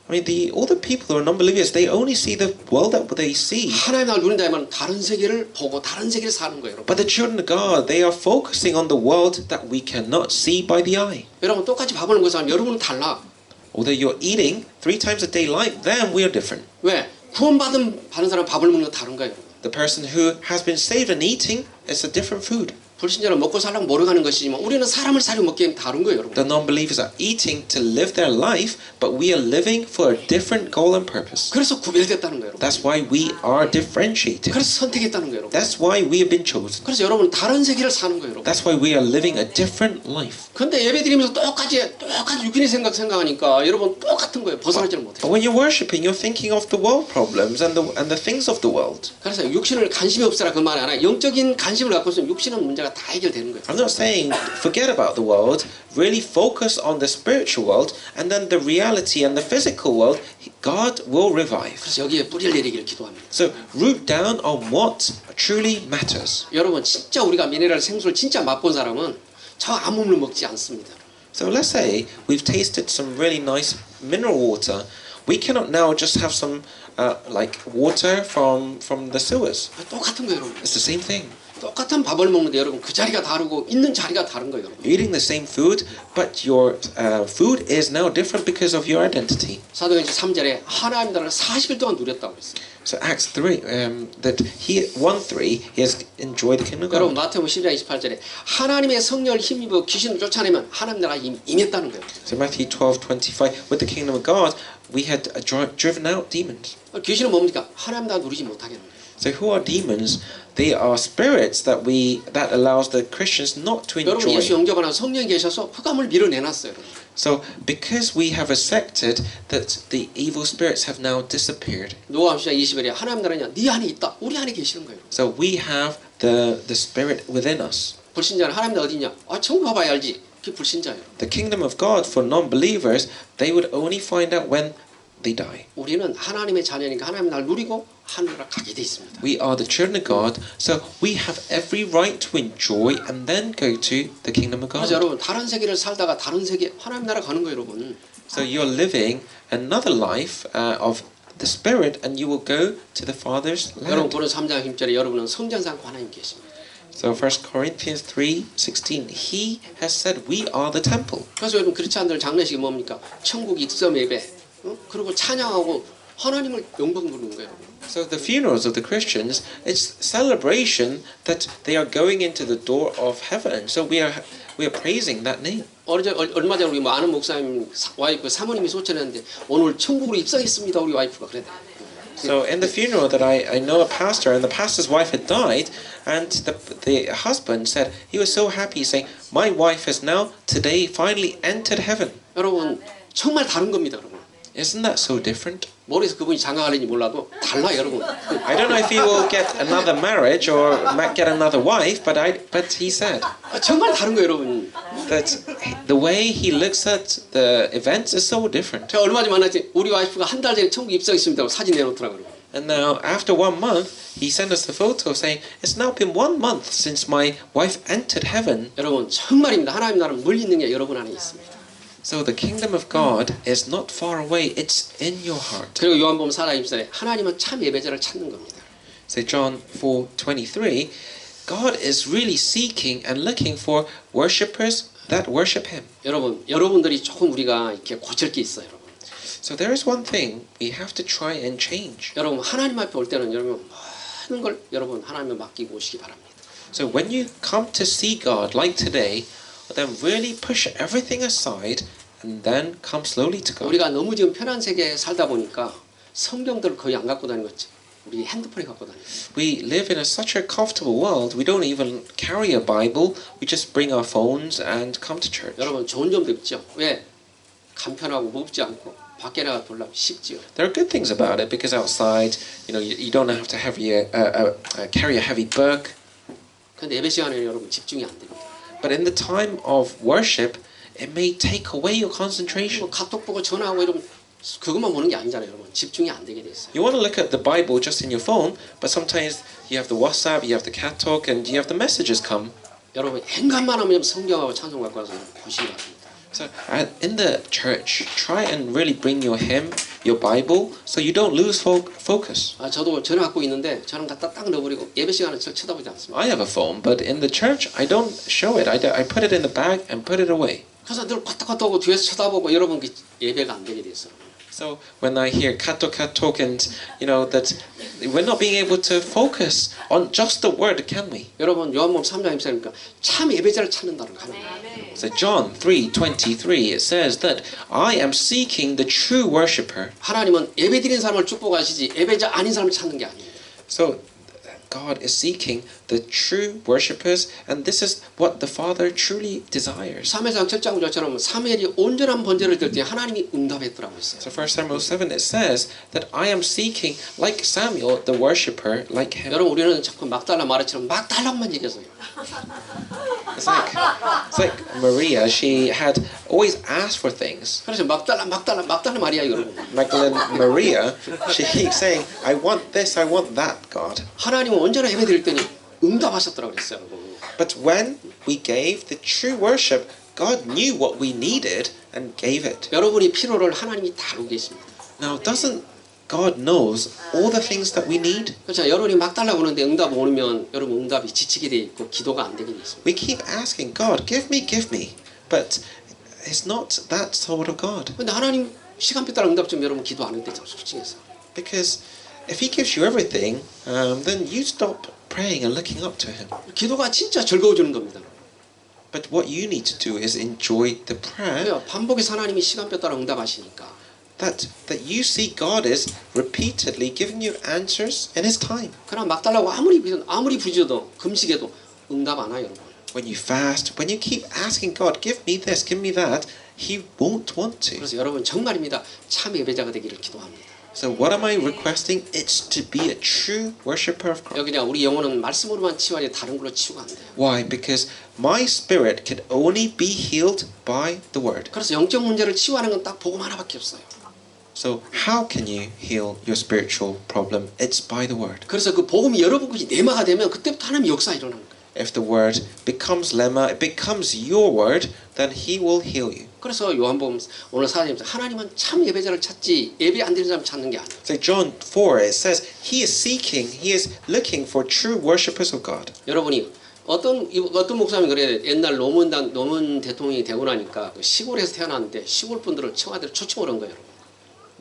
I mean, all the people who are non-believers, they only see the world that they see. 하나님 나라를 누린다면 다른 세계를 보고 다른 세계를 사는 거예요, 여러분. But the children of God, they are focusing on the world that we cannot see by the eye. 여러분 똑같이 밥을 먹는 사람 여러분은 달라. Although you're eating 3 times a day like them, we are different. 왜? 구원받은 사람 밥을 먹는 건 다른 거예요, 여러분. The person who has been saved and eating is a different food. 불신자는 먹고 살려고 모르가는 것이지만 우리는 사람을 살려 먹기엔 다른 거예요, 여러분. The non-believers are eating to live their life, but we are living for a different goal and purpose. 그래서 구별됐다는 거예요, 여러분. That's why we are differentiated. 그래서 선택했다는 거예요, 여러분. That's why we have been chosen. 그래서 여러분 다른 세계를 사는 거예요, 여러분. That's why we are living a different life. 근데 예배드리면서 똑같이 육신의 생각하니까 여러분 똑같은 거예요. 벗어나지를 못해요. But when you're worshiping, you're thinking of the world problems and the things of the world. 그래서 육신을 관심이 없으라 그 말이 아니라 영적인 관심을 갖고 있으면 육신은 문제가 다 해결되는 거예요. I'm not saying forget about the world, really focus on the spiritual world, and then the reality and the physical world, God will revive. 그래서 여기에 뿌리를 내리기를 기도합니다. So root down on what truly matters. 여러분 진짜 우리가 미네랄 생수를 진짜 맛본 사람은 저 아무물 먹지 않습니다. So let's say we've tasted some really nice mineral water. We cannot now just have some like water from the sewers. 똑같은 거예요, 여러분. It's the same thing. 똑같은 밥을 먹는데 여러분 그 자리가 다르고 있는 자리가 다른 거예요, 여러분. You're eating the same food, but your food is now different because of your identity. 사도행전 3절에 하나님 나라를 40일 동안 누렸다고 했어요. So Acts 3, that he 1:3, he has enjoyed the kingdom of 여러분 God. 마태복음 10장 28절에 하나님의 성령을 힘입어 귀신을 쫓아내면 하나님 나라가 임했다는 거예요. So Matthew 12:25, with the kingdom of God, we had driven out demons. 귀신은 뭡니까? 하나님 나라 누리지 못하게 하는 거예요. So who are demons? They are spirits that allows the Christians not to 여러분 예수 enjoy. 영접하는 성령이 계셔서 흑암을 밀어내놨어요. 여러분. So because we have accepted that the evil spirits have now disappeared. 누가복음 10장 20절에 하나님 나라냐 네 안에 있다. 우리 안에 계시는 거예요. So we have the spirit within us. 불신자는 하나님 나라 어디 있냐? 천국 가봐야 알지. 그게 불신자예요. The kingdom of God for non-believers, they would only find out when they die. 우리는 하나님의 자녀니까 하나님 나라를 누리고 하늘나라 가게 돼 있습니다. We are the children of God, so we have every right to enjoy and then go to the kingdom of 그래서 God. 여러분 다른 세계를 살다가 다른 세계 하나님 나라 가는 거예요, 여러분. So you're living another life of the spirit, and you will go to the Father's 여러분 land. 고린도 3장 10절에 여러분은 성전 삼고 하나님 계십니다. So 1 Corinthians 3:16, he has said we are the temple. 그래서 여러분 크리스찬들 장례식이 뭡니까? 천국 입성 예배, 그리고 찬양하고 하나님을 영광 부르는 거예요. So the funerals of the Christians, it's celebration that they are going into the door of heaven. So we are praising that name. 얼마 전에 우리 뭐 아는 목사님 와이프 사모님이 소천했는데 오늘 천국으로 입성했습니다. 우리 와이프가 그래. So in the funeral that I know a pastor, and the pastor's wife had died, and the husband said he was so happy, saying, "My wife has now today finally entered heaven." 여러분 정말 다른 겁니다, 여러분. Isn't that so different? 머리에서 그분이 장가갈는지 몰라도 달라, 여러분. I don't know if he will get another marriage or might get another wife, but he said 정말 다른 거예요, 여러분. that the way he looks at the events is so different. 제가 얼마 전에 만났지 우리 와이프가 한 달 전에 천국 입성했습니다. 사진 내놓더라고요. And now, after 1 month, he sent us the photo saying, "It's now been 1 month since my wife entered heaven." 여러분 정말입니다. 하나님 나라는 멀리 있는 게 여러분 안에 있습니다. So the kingdom of God is not far away; it's in your heart. 그리고 요한복음 4장 20절에 하나님은 참 예배자를 찾는 겁니다. So John 4:23, God is really seeking and looking for worshippers that worship Him. 여러분들이 조금 우리가 이렇게 고칠 게 있어요, 여러분. So there is one thing we have to try and change. 여러분 하나님 앞에 올 때는 여러분 모든 걸 여러분 하나님에 맡기고 오시기 바랍니다. So when you come to see God like today, then really push everything aside and then come slowly to God. 우리가 너무 지금 편한 세계에 살다 보니까 성경들을 거의 안 갖고 다니는 거지. 우리 핸드폰에 갖고 다녀요. We live in such a comfortable world. We don't even carry a Bible. We just bring our phones and come to church. 여러분 좋은 점도 있죠. 왜? 간편하고 무겁지 않고 밖에 나가 돌려면 쉽지요. There are good things about it because outside, you don't have to carry a heavy book. 근데 예배 시간에는 여러분 집중이 안 됩니다. But in the time of worship, it may take away your concentration. 뭐 카톡 보고 전화하고 이러면 그것만 보는 게 아니잖아요, 여러분. 집중이 안 되게 돼 있어요. You want to look at the Bible just in your phone, but sometimes you have the WhatsApp, you have the cat talk, and you have the messages come. 여러분 행간만 하면 성경하고 찬송 갖고 와서 보시기 바랍니다. So in the church, try and really bring your hymn, your Bible, so you don't lose focus. 저도 전화 갖고 있는데 저는 갖다 딱 넣어버리고 예배 시간에 절 쳐다보지 않습니다. I have a phone, but in the church, I don't show it. I put it in the bag and put it away. 그래서 늘 껐다껐다 하고 뒤에서 쳐다보고 여러분 그 예배가 안 되게 돼 있어요. So when I hear cat talk and that we're not being able to focus on just the word, can we? 여러분 요한복음 3장 24절이니까 참 예배자를 찾는다는 거예요. So John 3:23 it says that I am seeking the true worshipper. 하나님은 예배 드리는 사람을 축복하시지 예배자 아닌 사람을 찾는 게 아니에요. So God is seeking the true worshippers, and this is what the Father truly desires. 사무엘상 7장 9절처럼 사무엘이 온전한 번제를 드릴 때 하나님이 응답했더라고 했어요. So 1 Samuel 7 it says that I am seeking like Samuel the worshipper like him. 여러분 우리는 자꾸 막달라 마리처럼 막 달라고만 얘기해서요. It's like Maria, she had always asked for things. 그래서 막달라 마리아 여러분. Magdalene Maria, she keeps saying, I want this, I want that, God. 하나님은 언제나 예배 드릴 때니 응답하셨더라고 그랬어요. 여러분. But when we gave the true worship, God knew what we needed and gave it. 여러분이 필요를 하나님이 다 알고 계십니다. Now, doesn't God knows all the things that we need? 그렇죠. 여러분이 막 달라고 하는데 응답 오면 여러분 응답이 지치게 돼 있고 기도가 안 되게 돼 있습니다. We keep asking God, give me. But it's not that sort of God. 근데 하나님 시간표 따라 응답 좀 여러분 기도 안 했대 솔직해서. Because if He gives you everything, then you stop praying and looking up to Him. 기도가 진짜 즐거워지는 겁니다. But what you need to do is enjoy the prayer. 그래요. 반복해서 하나님이 시간표 따라 응답하시니까. That you see God is repeatedly giving you answers in His time. 그러나 막 달라고 아무리 부지어도 금식해도 응답 안 와요, 여러분. When you fast, when you keep asking God, give me this, give me that, He won't want to. 그래서 여러분 정말입니다. 참 예배자가 되기를 기도합니다. So what am I requesting? It's to be a true worshipper of God. 여기 그냥 우리 영혼은 말씀으로만 치유하지 다른 걸로 치유가 안 돼요. Why? Because my spirit can only be healed by the word. 그래서 영적 문제를 치유하는 건 딱 복음 하나밖에 없어요. So how can you heal your spiritual problem? It's by the word. 그래서 그 복음이 여러분이 내마가 되면 그때부터 하나님의 역사 일어나는 거예요. If the word becomes lemma, it becomes your word, then He will heal you. 그래서 요한복음 오늘 사장님께서 하나님은 참 예배자를 찾지 예배 안 드리는 사람 찾는 게 아니에요. So John 4, it says, He is seeking, He is looking for true worshippers of God. 여러분이 어떤 목사님이 그래 옛날 노무현 대통령이 되고 나니까 그 시골에서 태어났는데 시골 분들을 청와대로 초청을 한 거예요, 여러분.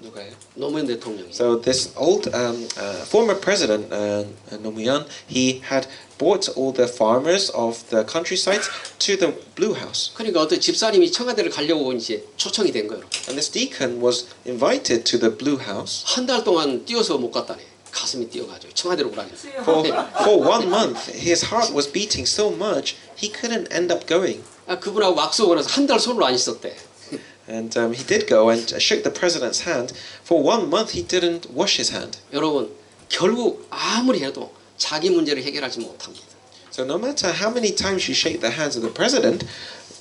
누가요? 노무현 대통령이. So this old former president Nomuyan, he had brought all the farmers of the countryside to the Blue House. 그러니까 어떤 집사님이 청와대를 가려고 이제 초청이 된 거예요. And this deacon was invited to the Blue House. 한 달 동안 뛰어서 못 갔다네. 가슴이 뛰어가지고 청와대로 오라니. For 1 month, his heart was beating so much he couldn't end up going. 그분하고 왁스오고 나서 한 달 손으로 안 씻었대. And he did go and shook the president's hand. For 1 month, he didn't wash his hand. 여러분 결국 아무리 해도 자기 문제를 해결하지 못합니다. So no matter how many times you shake the hands of the president,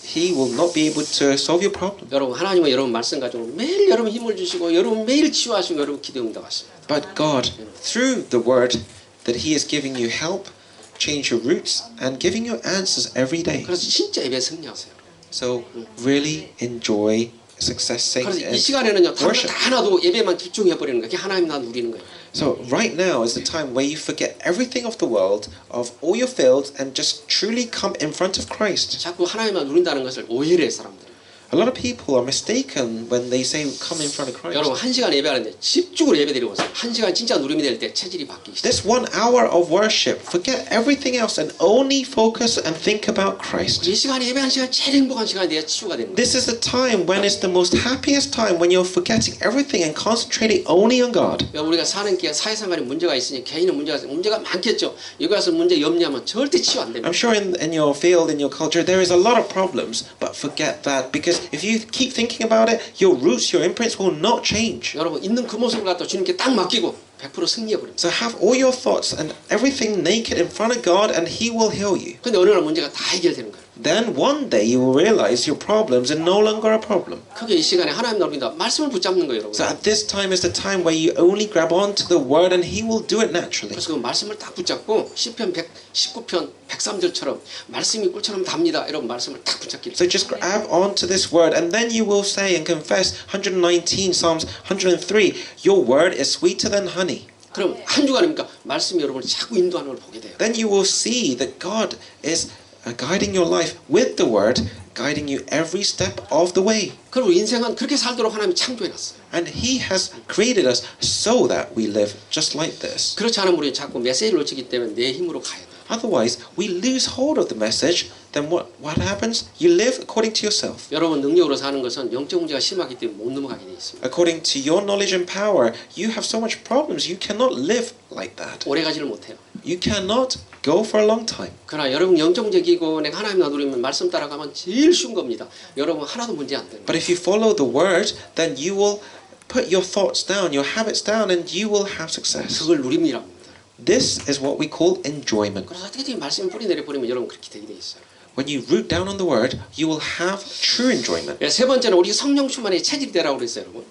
he will not be able to solve your problem. 여러분 하나님은 여러분 말씀 가지고 매일 여러분 힘을 주시고 여러분 매일 치유하시고 여러분 기도 응답하십니다. But God, through the word that He is giving you help, change your roots, and giving you answers every day. 그래서 진짜 예배 승리하세요. So really enjoy successing 그래서 이 and 시간에는요 다른 worship. 다 하나도 예배만 집중해 버리는 거예요. 그게 하나님 나 누리는 거예요. So right now is the time where you forget everything of the world, of all your fields, and just truly come in front of Christ. 자꾸 하나님만 누린다는 것을 오해를 해 사람들. A lot of people are mistaken when they say come in front of 여러분 Christ. 1시간 예배하는데 집중으로 예배드리고 있어요. 1시간 진짜 누림이 될 때 체질이 바뀌기 시작해요. This 1 hour of worship, forget everything else and only focus and think about Christ. 이 시간이 예배한 시간 제일 행복한 시간이 돼야 치유가 되는 거예요. This is the time when it's the most happiest time when you're forgetting everything and concentrating only on God. 여러분 우리가 사는 게 사회생활에 문제가 있으니 개인은 문제가 많겠죠. 여기 와서 문제 염려하면 절대 치유 안 됩니다. I'm sure in your field, in your culture, there is a lot of problems, but forget that because if you keep thinking about it, your roots, your imprints will not change. 여러분 있는 그 모습을 갖다 주님께 딱 맡기고 100% 승리해 버립니다. So have all your thoughts and everything naked in front of God and He will heal you. 근데 어느 날 문제가 다 해결되는 거예요. Then one day you will realize your problems are no longer a problem. 그게 이 시간에 하나님 나옵니다. 말씀을 붙잡는 거예요, 여러분. So at this time is the time where you only grab onto the word and He will do it naturally. 그래서 그 말씀을 딱 붙잡고 시편 119편 103절처럼 말씀이 꿀처럼 답니다. 이런 말씀을 딱 붙잡기를. So just grab onto this word and then you will say and confess 119 Psalms 103 your word is sweeter than honey. 그럼 한 주간입니까? 말씀이 여러분을 자꾸 인도하는 걸 보게 돼요. Then you will see that God is guiding your life with the word, guiding you every step of the way. 그리고 인생은 그렇게 살도록 하나님이 창조해 놨어요. And He has created us so that we live just like this. 그렇지 않으면 우리 자꾸 메시지를 놓치기 때문에 내 힘으로 가야 돼요. Otherwise, we lose hold of the message. Then what happens? You live according to yourself. 여러분 능력으로 사는 것은 영적 문제가 심하기 때문에 못 넘어가게 돼 있습니다. According to your knowledge and power, you have so much problems. You cannot live like that. 오래 가지를 못해요. You cannot go for a long time. 그러나 여러분 영적 문제 기고 내가 하나님 나누리면 말씀 따라가면 제일 쉬운 겁니다. 여러분 하나도 문제 안 되는 거예요. But if you follow the word, then you will put your thoughts down, your habits down, and you will have success. 그걸 누림이라고 합니다. This is what we call enjoyment. 그래서 어떻게 말씀을 뿌리 내려 버리면 여러분 그렇게 되게 돼 있어요. When you root down on the word, you will have true enjoyment. 세 번째는 우리 성령 충만의 체질이 되라고 그랬어요, 여러분.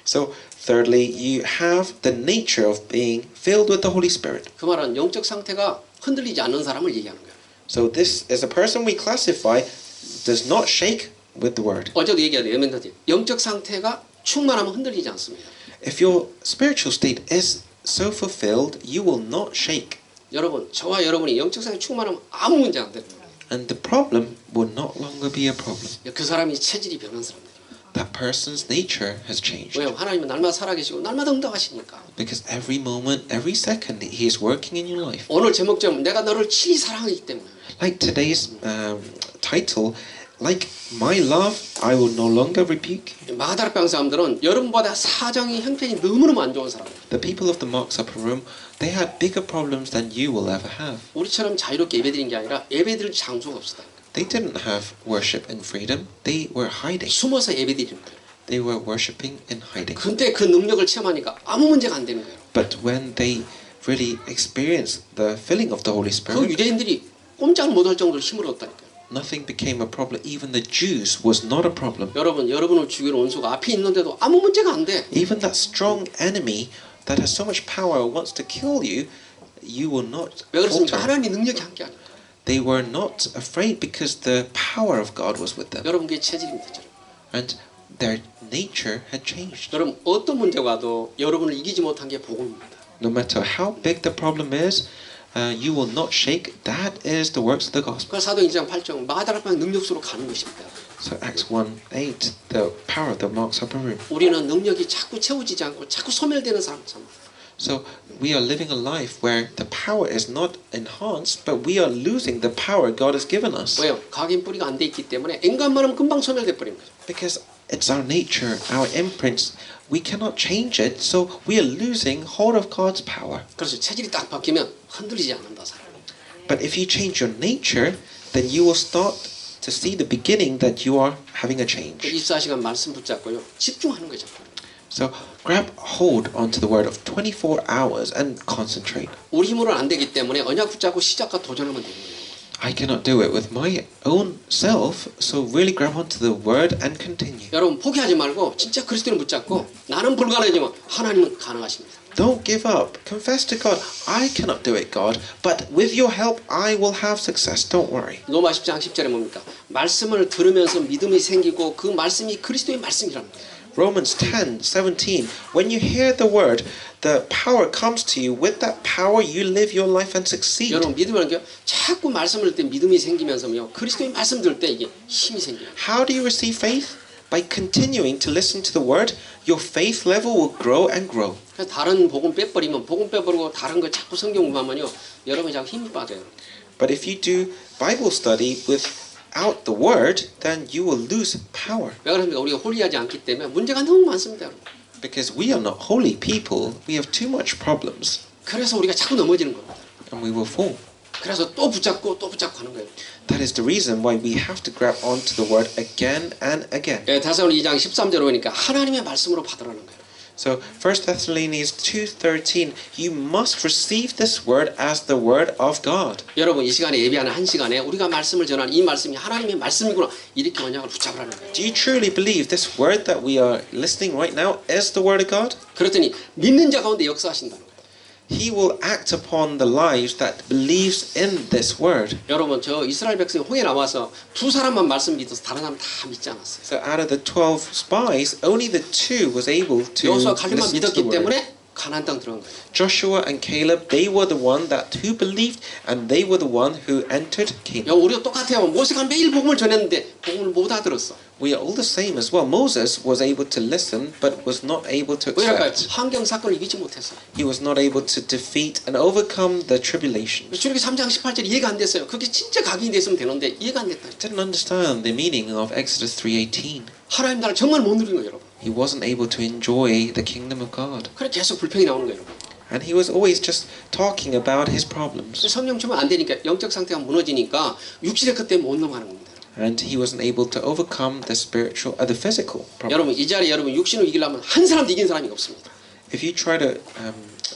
So, thirdly, you have the nature of being filled with the Holy Spirit. 그 말은 영적 상태가 흔들리지 않는 사람을 얘기하는 거예요. So, this is a person we classify does not shake with the word. 어제도 얘기하는데 예멘다지 영적 상태가 충만하면 흔들리지 않습니다. If your spiritual state is so fulfilled, you will not shake. 여러분, 저와 여러분이 영적 상태 충만하면 아무 문제 안 되는 거예요. And the problem will not longer be a problem. 그 사람이 체질이 변한 사람들. That person's nature has changed. 왜요? 하나님은 날마다 살아계시고 날마다 응답하시니까. Because every moment, every second, He is working in your life. 오늘 제목처럼 내가 너를 친히 사랑하기 때문에. Like today's title, like my love, I will no longer rebuke. 마가다락방 사람들은 여러분보다 사정이 형편이 너무너무 안 좋은 사람들. The people of the Mark's upper room, they had bigger problems than you will ever have. 우리처럼 자유롭게 예배드린 게 아니라 예배드릴 장소가 없었다. They didn't have worship and freedom. They were hiding. 숨어서 예배드리는 거예요. They were worshiping and hiding. 근데 그 능력을 체험하니까 아무 문제가 안 되는 거예요. But when they really experienced the filling of the Holy 그 Spirit, 유대인들이 꼼짝 못할 정도로 힘을 얻었다니까요. nothing became a problem. Even the Jews was not a problem. 여러분을 죽이는 원수가 앞에 있는데도 아무 문제가 안 돼. Even that strong enemy that has so much power wants to kill you, you will not 왜 그렇습니까? falter. 하나님의 능력이 함께 하니까. They were not afraid because the power of God was with them. 여러분 그게 체질입니다. And their nature had changed. 여러분 어떤 문제가 와도 여러분을 이기지 못한 게 복음입니다. No matter how big the problem is, you will not shake. That is the works of the gospel. 그래서 사도 1장 8절 마가다락방 능력수로 가는 것입니다. So Acts 1:8, the power of the Mark's upper room. 우리는 능력이 자꾸 채워지지 않고 자꾸 소멸되는 사람입니다. So we are living a life where the power is not enhanced, but we are losing the power God has given us. 왜요? 각인 뿌리가 안 돼 있기 때문에 인간만 하면 금방 소멸돼 버린 거죠. Because it's our nature, our imprints. We cannot change it, so we are losing hold of God's power. 그래서 체질이 딱 바뀌면 흔들리지 않는다 사람. But if you change your nature, then you will start to see the beginning that you are having a change. 24시간 말씀 붙잡고요. 집중하는 거죠. So grab hold onto the word of 24 hours and concentrate. 우리 힘으로는 안 되기 때문에 언약 붙잡고 시작과 도전하면 되는 거예요. I cannot do it with my own self, so really grab onto the word and continue. 여러분 포기하지 말고 진짜 그리스도를 붙잡고 나는 불가능하지만 하나님은 가능하십니다. Don't give up. Confess to God, I cannot do it, God, but with your help, I will have success. Don't worry. 로마 10장 10절에 뭡니까? 말씀을 들으면서 믿음이 생기고 그 말씀이 그리스도의 말씀이랍니다. Romans 10:17. When you hear the word, the power comes to you. With that power, you live your life and succeed. 여러분 믿음이라는 게 자꾸 말씀을 들 때 믿음이 생기면서요. 그리스도의 말씀 들을 때 이게 힘이 생겨요. How do you receive faith? by continuing to listen to the word, your faith level will grow and grow. 그래서 다른 복음 빼버리면 복음 빼버리고 다른 거 자꾸 성경 공부하면요 여러분이 자꾸 힘이 빠져요. But if you do Bible study without the word, then you will lose power. 왜 그럽니까? 우리가 홀리하지 않기 때문에 문제가 너무 많습니다. 여러분. Because we are not holy people, we have too much problems, 그래서 우리가 자꾸 넘어지는 겁니다. and we will fall. 그래서 또 붙잡고 하는 거예요. That is the reason why we have to grab onto the word again and again. 데살로니가 2장 13절에 보니까 하나님의 말씀으로 받으라는 거예요. So 1 Thessalonians 2:13, you must receive this word as the word of God. 여러분 이 시간에 예배하는 한 시간에 우리가 말씀을 전하는 이 말씀이 하나님의 말씀이구나 이렇게 언약을 붙잡으라는 거예요. Do you truly believe this word that we are listening right now is the word of God? 그랬더니 믿는 자 가운데 역사하신다는 거예요. He will act upon the lives that believes in this word. 여러분 저 이스라엘 백성이 홍해 나와서 두 사람만 말씀 믿어서 다른 사람 다 믿지 않았어요. So out of the 12 spies, only the 2 was able to 여호수아 갈렙만 listen to the 믿었기 word. 때문에 가나안 땅 들어간 거예요. Joshua and Caleb, they were the one that who believed, and they were the one who entered Canaan. 우리도 똑같아요. 모세가 매일 복음을 전했는데 복음을 못 알아들었어. We are all the same as well. Moses was able to listen, but was not able to 왜냐할까요? accept. 환경 사건을 이기지 못했어. He was not able to defeat and overcome the tribulations. 출애굽기 3장 18절 이해가 안 됐어요. 그게 진짜 각인이 됐으면 되는데 이해가 안 됐다. Didn't understand the meaning of Exodus 3:18. 하나님 나라를 정말 못 누린 거예요, 여러분. He wasn't able to enjoy the kingdom of God. 그래 계속 불평이 나오는 거예요, 여러분. And he was always just talking about his problems. 성령 주면 안 되니까 영적 상태가 무너지니까 육신의 것 때문에 못 넘어가는 겁니다. And he wasn't able to overcome the spiritual, the physical problem. 여러분 이 자리에 여러분 육신을 이기려면 한 사람도 이긴 사람이 없습니다. If you try to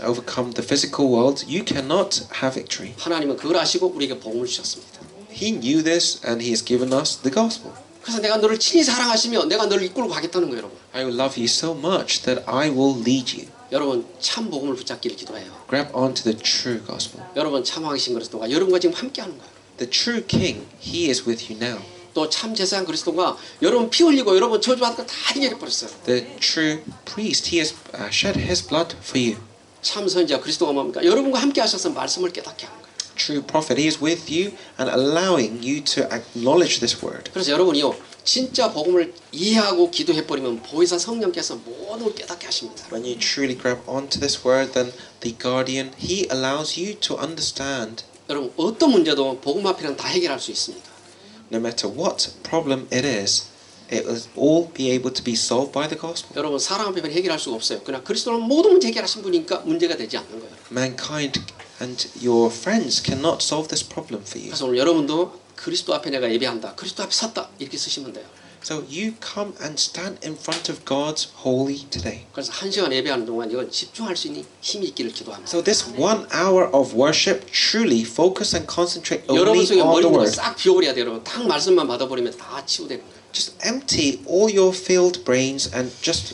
overcome the physical world, you cannot have victory. 하나님은 그걸 아시고 우리에게 복음을 주셨습니다. He knew this, and he has given us the gospel. 그래서 내가 너를 친히 사랑하시며 내가 너를 이끌고 가겠다는 거예요, 여러분. I will love you so much that I will lead you. 여러분 참 복음을 붙잡기를 기도해요. Grab onto the true gospel. 여러분 참 왕이신 그리스도가 여러분과 지금 함께하는 거예요. The true King, he is with you now. 또 참 제사장 그리스도가 여러분 피 흘리고 여러분 저주받은 거 다 해결해 버렸어요. The true priest, he has shed his blood for you. 참 선지자 그리스도가 뭡니까? 여러분과 함께 하셔서 말씀을 깨닫게 하는 거예요. True prophet, he is with you and allowing you to acknowledge this word. 그래서 여러분이요 진짜 복음을 이해하고 기도해 버리면 보혜사 성령께서 모든 걸 깨닫게 하십니다. When you truly grab onto this word, then the guardian, he allows you to understand. 여러분 어떤 문제도 복음 앞에는 다 해결할 수 있습니다. No matter what problem it will all be able to be solved by the gospel. 여러분 사람 앞에는 해결할 수가 없어요. 그러나 그리스도는 모든 문제 해결하신 분이니까 문제가 되지 않는 거예요. Mankind and your friends cannot solve this problem for you. 그래서 오늘 여러분도 그리스도 앞에 내가 예배한다. 그리스도 앞에 섰다. 이렇게 쓰시면 돼요. So you come and stand in front of God's holy today. 그래서 한 시간 예배하는 동안 이건 집중할 수 있는 힘이 있기를 기도합니다. So this 1 hour of worship, truly focus and concentrate 여러분 only 속에 on the 머리를 word. 싹 비워버려야 돼요. 여러분 딱 말씀만 받아버리면 다 치유되는 거예요. Just empty all your filled brains and just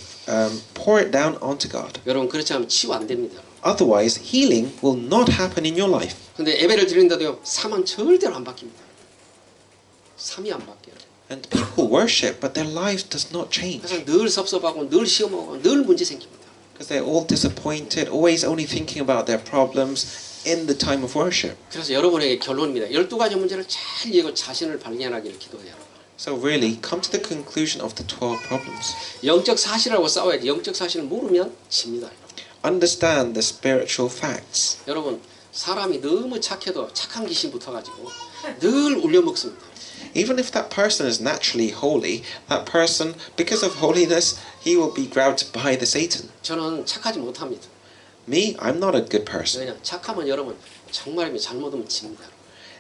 pour it down onto God. 여러분 그렇지 않으면 치유 안 됩니다. Otherwise, healing will not happen in your life. 근데 예배를 드린다도요. 삶은 절대로 안 바뀝니다. 삶이 안 바뀌어요. And people worship, but their lives does not change. 그래서 늘 섭섭하고 늘 시험하고 늘 문제 생깁니다. Because they're all disappointed, always only thinking about their problems in the time of worship. 그래서 여러분에게 결론입니다. 12가지 문제를 잘 이해하고 자신을 발견하기를 기도해요. So really, come to the conclusion of the 12 problems. 영적 사실하고 싸워야지. 영적 사실을 모르면 집니다. Understand the spiritual facts. 여러분 사람이 너무 착해도 착한 귀신 붙어가지고 늘 울려먹습니다. Even if that person is naturally holy, that person, because of holiness, he will be grabbed by the Satan. 저는 착하지 못합니다. Me, I'm not a good person. 왜냐 착하면 여러분 정말이면 잘못하면 집니다.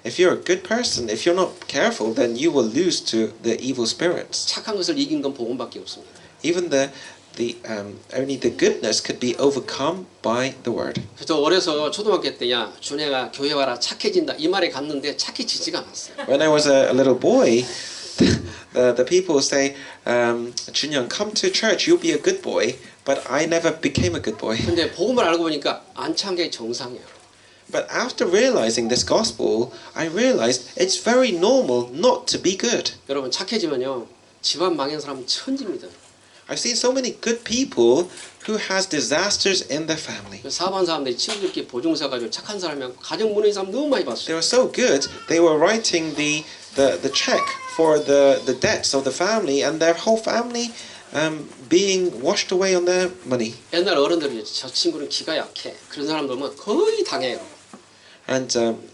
If you're a good person, if you're not careful, then you will lose to the evil spirits. 착한 것을 이긴 건 복음밖에 없습니다. Even only the goodness could be overcome by the word. 저 어려서 초등학교 때야 준혜가 교회 와라 착해진다 이 말에 갔는데 착해지지가 않았어요. When I was a little boy, the people say, Junyoung, come to church, you'll be a good boy. But I never became a good boy. 근데 복음을 알고 보니까 안 찬 게 정상이에요. But after realizing this gospel, I realized it's very normal not to be good. 여러분 착해지면요 집안 망한 사람은 천지입니다. I've seen so many good people who has disasters in their family. 사반 사람들이 친구들끼리 보증서 가지고 착한 사람이랑 가정 무너진 사람 너무 많이 They 봤어요. were so good, they were writing the the check for the debts of the family and their whole family being washed away on their money. 옛날 어른들이 저 친구는 기가 약해. 그런 사람 보면 거의 당해요. And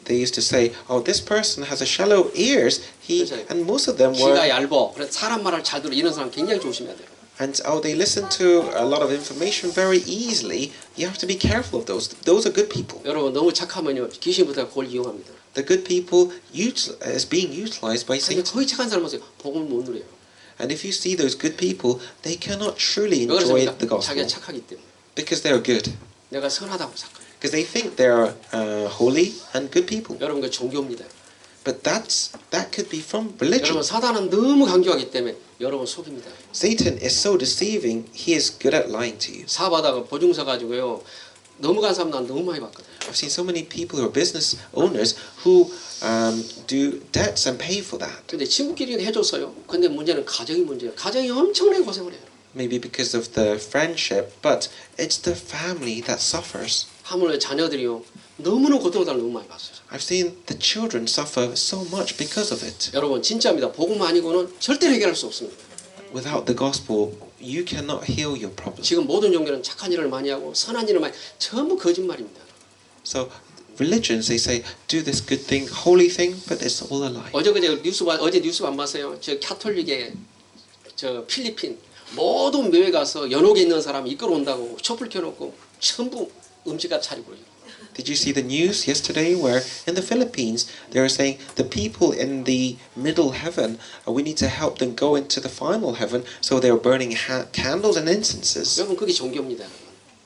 they used to say, "Oh, this person has a shallow ears." 그렇죠. And most of them 기가 were, 얇어. 그래서 사람 말을 잘 들어. 이런 사람 굉장히 조심해야 돼요. and they listen to a lot of information very easily. You have to be careful of those. Those are good people. 여러분 너무 착하면요 귀신부터 그걸 이용합니다. The good people is being utilized by 근데 Satan. 거의 착한 사람은 복음을 못 누려요. And if you see those good people, they cannot truly 왜 enjoy 그렇습니까? the gospel 자기가 착하기 때문에. because they are good. 내가 선하다고 착해. Because they think they are holy and good people. 여러분 그 종교입니다. But that could be from religion. 여러분 사단은 너무 강조하기 때문에 여러분 속입니다. Satan is so deceiving. He is good at lying to you. 사업하다가 보증서 가지고요. 넘어간 사람 난 너무 많이 봤거든요. I've seen so many people who are business owners who do debts and pay for that. 근데 친구끼리는 해줬어요. 근데 문제는 가정이 문제예요. 가정이 엄청나게 고생을 해요. Maybe because of the friendship, but it's the family that suffers. 하물며 자녀들이요. 너무나 고통을 너무 많이 봤어요. I've seen the children suffer so much because of it. 여러분 진짜입니다. 복음 아니고는 절대 해결할 수 없습니다. Without the gospel, you cannot heal your problem. 지금 모든 종교는 착한 일을 많이 하고 선한 일을 많이 전부 거짓말입니다. So religions, they say, do this good thing, holy thing, but it's all a lie. 어제 뉴스 안 봤어요? 저 카톨릭의 저 필리핀 모든 묘에 가서 연옥에 있는 사람 이끌어온다고 촛불 켜놓고 전부 음식값 차리고요. Did you see the news yesterday where in the Philippines they were saying the people in the middle heaven, we need to help them go into the final heaven, so they were burning candles and incenses. 여러분 그게 종교입니다.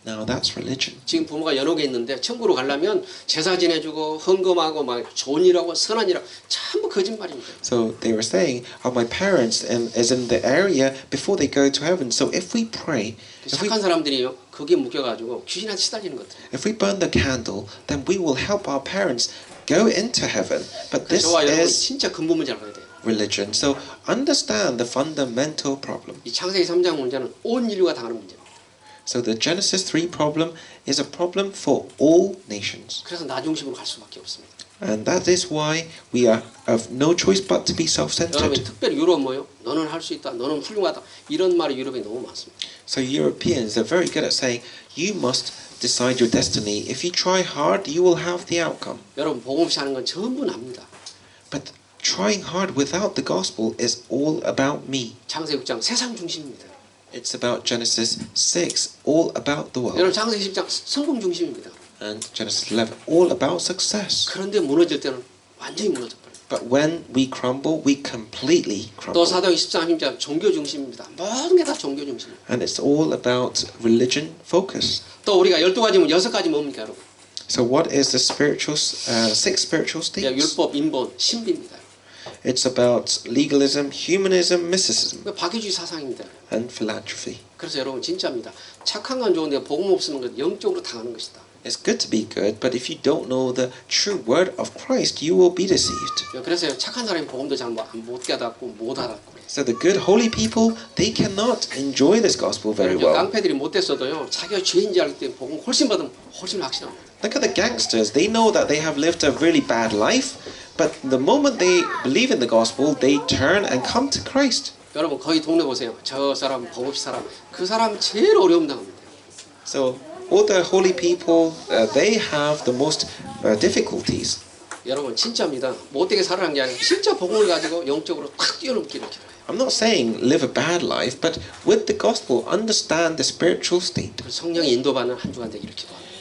Now that's religion. 지금 부모가 연옥에 있는데 천국으로 가려면 제사 지내주고 헌금하고 막 좋은 일하고 선한 일하고 전부 거짓말입니다. So they were saying, "Oh, my parents is in the area before they go to heaven. So if we pray, 착한 사람들이요 거기에 묶여가지고 귀신한테 시달리는 것들. if we burn the candle, then we will help our parents go into heaven." But this 저와 여러분 is 진짜 근본 문제를 알아야 돼요. religion. So understand the fundamental problem. 이 창세기 3장 문제는 온 인류가 당하는 문제예요. So the Genesis 3 problem is a problem for all nations. 그래서 나 중심으로 갈 수밖에 없습니다. And that is why we are have no choice but to be 여러분 self-centered. 특별히 유럽 뭐요? 너는 할 수 있다. 너는 훌륭하다. 이런 말이 유럽에 너무 많습니다. So Europeans are very good at saying, you must decide your destiny. If you try hard, you will have the outcome. 여러분 복음 없이 하는 건 전부 납니다. But trying hard without the gospel is all about me. 창세기 6장 세상 중심입니다. It's about Genesis 6, all about the world. 여러분 창세기 10장 성공 중심입니다. And Genesis 11, all about success. 그런데 무너질 때는 완전히 무너져버려요. But when we crumble, we completely 또 crumble. 사도행 13, 10장 종교 중심입니다. 모든 게 다 종교 중심입니다. And it's all about religion focus. 또 우리가 12가지면 6가지 뭡니까 여러분? So what is the spiritual, six spiritual states? 율법, 인본, 신비입니다. It's about legalism, humanism, mysticism, 박해주의 사상입니다. and philanthropy. 그래서 여러분 진짜입니다. 착한 건 좋은데 복음 없으면 그 영적으로 당하는 것이다. It's good to be good, but if you don't know the true word of Christ, you will be deceived. 그래서 착한 사람이 복음도 잘 못 깨닫고 못 알았고 그래요. So the good, holy people, they cannot enjoy this gospel very well. 깡패들이 못 됐어도요. 자기가 죄인지 알기 때문에 복음 훨씬 받으면 훨씬 확신합니다. Look at the gangsters. They know that they have lived a really bad life, but the moment they believe in the gospel, they turn and come to Christ. 여러분 거기 동네 보세요. 저 사람 복 없이 사람 그 사람 제일 어려움 당합니다. So all the holy people, they have the most difficulties. 여러분 진짜입니다. 못되게 살아가는 게 아니라 진짜 복음을 가지고 영적으로 탁 뛰어넘기를 기도해요. I'm not saying live a bad life, but with the gospel, understand the spiritual state. 성령의 인도받는 한 주간 되기를 기도합니다.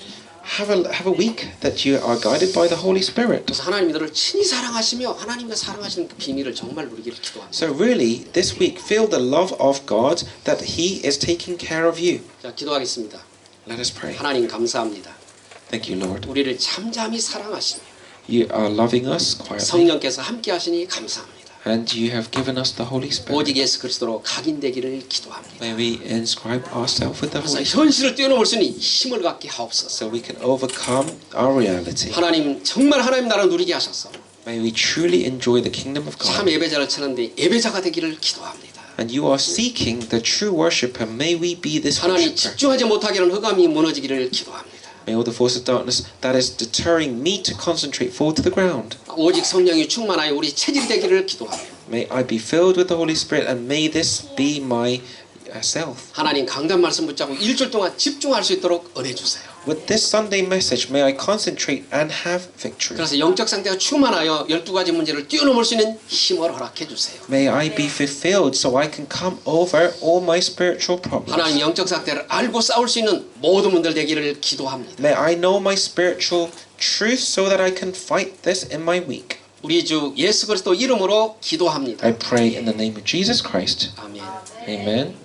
Have a week that you are guided by the Holy Spirit. 그래서 하나님이 너를 친히 사랑하시며 하나님과 사랑하시는 그 비밀을 정말 누리기를 기도합니다. So really, this week, feel the love of God that He is taking care of you. 자, 기도하겠습니다. Let us pray. 하나님 감사합니다. Thank you, Lord. 우리를 잠잠히 사랑하시며 You are loving us quietly, 성령께서 함께 하시니 감사합니다. and you have given us the Holy Spirit. 오직 예수 그리스도로 각인되기를 기도합니다. May we inscribe ourselves with the 그래서 Holy Spirit, 현실을 뛰어넘을 수 있는 힘을 갖게 하옵소서. so we can overcome our reality. 하나님 정말 하나님 나라 누리게 하셔서 May we truly enjoy the kingdom of 참 God. 예배자를 찾는데 예배자가 되기를 기도합니다. And you are seeking the true worshipper. May we be this 하나님 worshipper. 집중하지 못하기는 흑암이 무너지기를 기도합니다. May all the forces of darkness that is deterring me to concentrate fall to the ground. 오직 성령이 충만하여 우리 체질이 되기를 기도합니다. May I be filled with the Holy Spirit and may this be my self. 하나님 강단 말씀 붙잡고 일주일 동안 집중할 수 있도록 은혜 주세요. With this Sunday message, may I concentrate and have victory. 그래서 영적 상태가 충만하여 12가지 문제를 뛰어넘을 수 있는 힘을 허락해 주세요. May I be fulfilled so I can come over all my spiritual 하나님 problems. 영적 상태를 알고 싸울 수 있는 모든 분들 되기를 기도합니다. May I know my spiritual truth so that I can fight this in my week. 우리 주 예수 그리스도 이름으로 기도합니다. I pray in the name of Jesus Christ. 아멘. Amen.